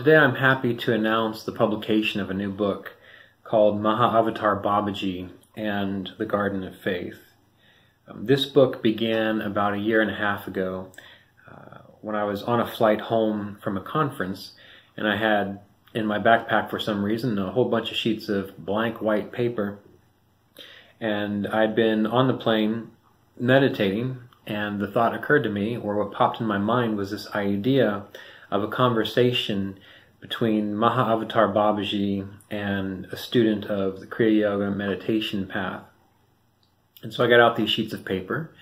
Today I'm happy to announce the publication of a new book called Mahavatar Babaji and the Garden of Faith. This book began about 1.5 years ago when I was on a flight home from a conference, and I had in my backpack for some reason a whole bunch of sheets of blank white paper, and I'd been on the plane meditating, and the thought occurred to me, or what popped in my mind, was this idea of a conversation between Mahavatar Babaji and a student of the Kriya Yoga meditation path. And so I got out these sheets of paper,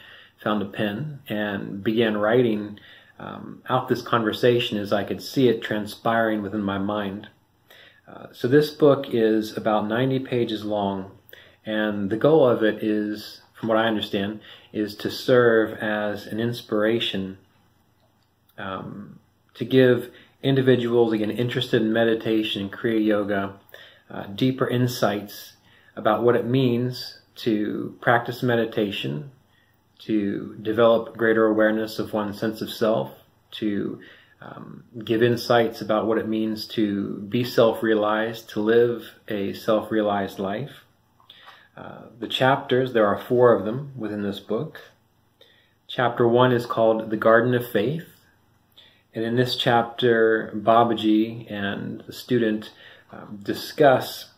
found a pen, and began writing out this conversation as I could see it transpiring within my mind. So this book is about 90 pages long, and the goal of it is, from what I understand, is to serve as an inspiration to give individuals, again, interested in meditation and Kriya Yoga, deeper insights about what it means to practice meditation, to develop greater awareness of one's sense of self, to give insights about what it means to be self-realized, to live a self-realized life. The chapters, there are 4 of them within this book. Chapter 1 is called The Garden of Faith. And in this chapter, Babaji and the student discuss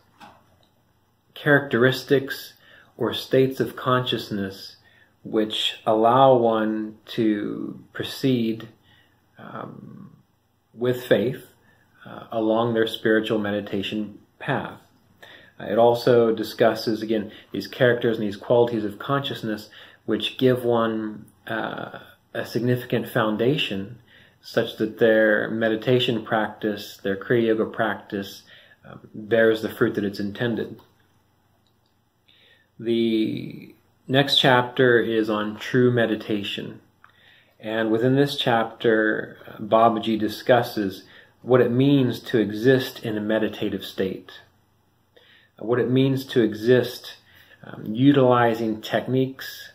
characteristics or states of consciousness which allow one to proceed with faith along their spiritual meditation path. It also discusses, again, these characters and these qualities of consciousness which give one a significant foundation such that their meditation practice, their Kriya Yoga practice, bears the fruit that it's intended. The next chapter is on true meditation. And within this chapter, Babaji discusses what it means to exist in a meditative state. What it means to exist utilizing techniques,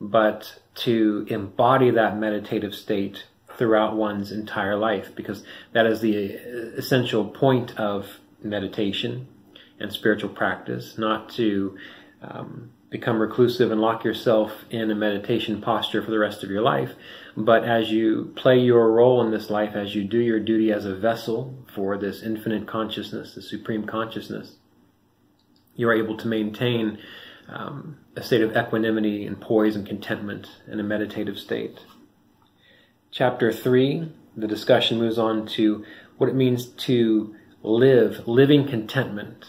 but to embody that meditative state throughout one's entire life, because that is the essential point of meditation and spiritual practice, not to become reclusive and lock yourself in a meditation posture for the rest of your life, but as you play your role in this life, as you do your duty as a vessel for this infinite consciousness, the supreme consciousness, you are able to maintain a state of equanimity and poise and contentment in a meditative state. Chapter 3, the discussion moves on to what it means to living contentment.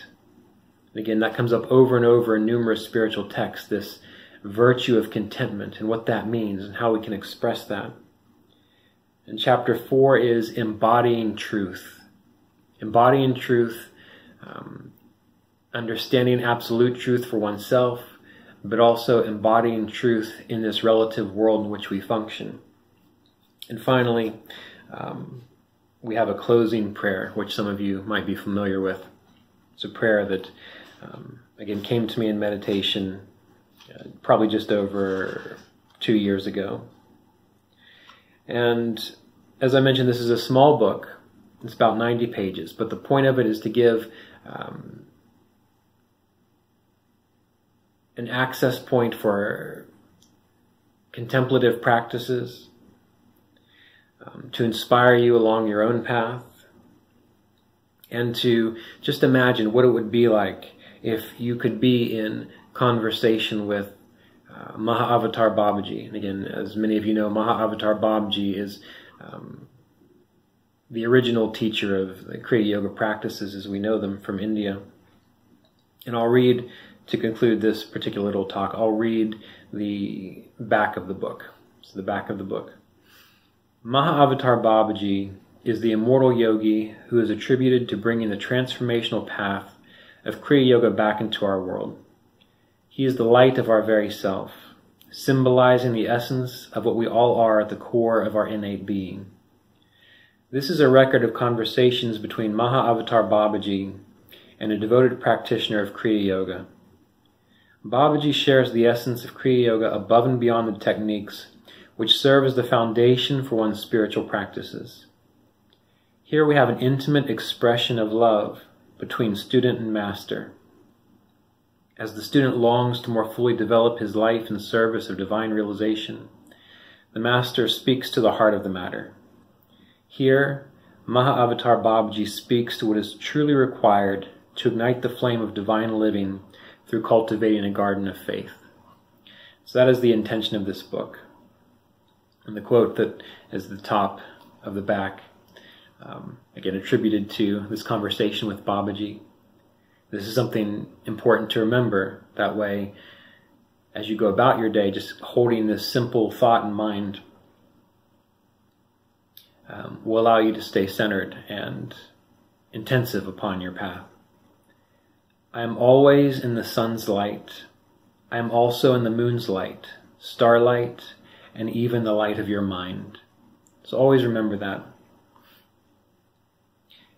And again, that comes up over and over in numerous spiritual texts, this virtue of contentment and what that means and how we can express that. And chapter 4 is embodying truth. Embodying truth, understanding absolute truth for oneself, but also embodying truth in this relative world in which we function. And finally, we have a closing prayer, which some of you might be familiar with. It's a prayer that, again, came to me in meditation probably just over 2 years ago. And as I mentioned, this is a small book. It's about 90 pages, but the point of it is to give an access point for contemplative practices, to inspire you along your own path, and to just imagine what it would be like if you could be in conversation with Mahavatar Babaji. And again, as many of you know, Mahavatar Babaji is the original teacher of the Kriya Yoga practices as we know them from India. And I'll read, to conclude this particular little talk, I'll read the back of the book. So the back of the book. Mahavatar Babaji is the immortal yogi who is attributed to bringing the transformational path of Kriya Yoga back into our world. He is the light of our very self, symbolizing the essence of what we all are at the core of our innate being. This is a record of conversations between Mahavatar Babaji and a devoted practitioner of Kriya Yoga. Babaji shares the essence of Kriya Yoga above and beyond the techniques which serve as the foundation for one's spiritual practices. Here we have an intimate expression of love between student and master. As the student longs to more fully develop his life in service of divine realization, the master speaks to the heart of the matter. Here, Mahavatar Babaji speaks to what is truly required to ignite the flame of divine living through cultivating a garden of faith. So that is the intention of this book. And the quote that is at the top of the back, again attributed to this conversation with Babaji. This is something important to remember. That way, as you go about your day, just holding this simple thought in mind will allow you to stay centered and intensive upon your path. I am always in the sun's light. I am also in the moon's light, starlight, and even the light of your mind. So always remember that.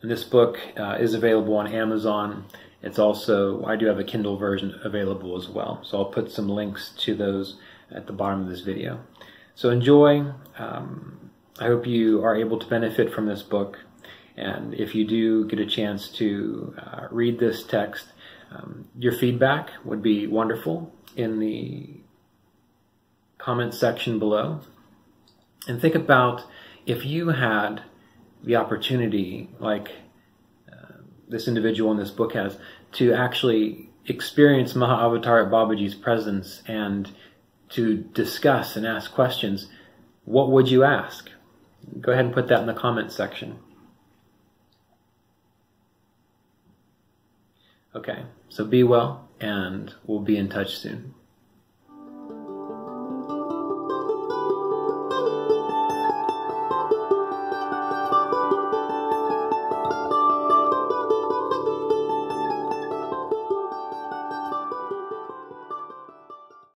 And this book is available on Amazon. It's also, I do have a Kindle version available as well. So I'll put some links to those at the bottom of this video. So enjoy. I hope you are able to benefit from this book. And if you do get a chance to read this text, your feedback would be wonderful in the comment section below. And think about if you had the opportunity, like this individual in this book has, to actually experience Mahavatar Babaji's presence and to discuss and ask questions, what would you ask? Go ahead and put that in the comment section. Okay, so be well, and we'll be in touch soon.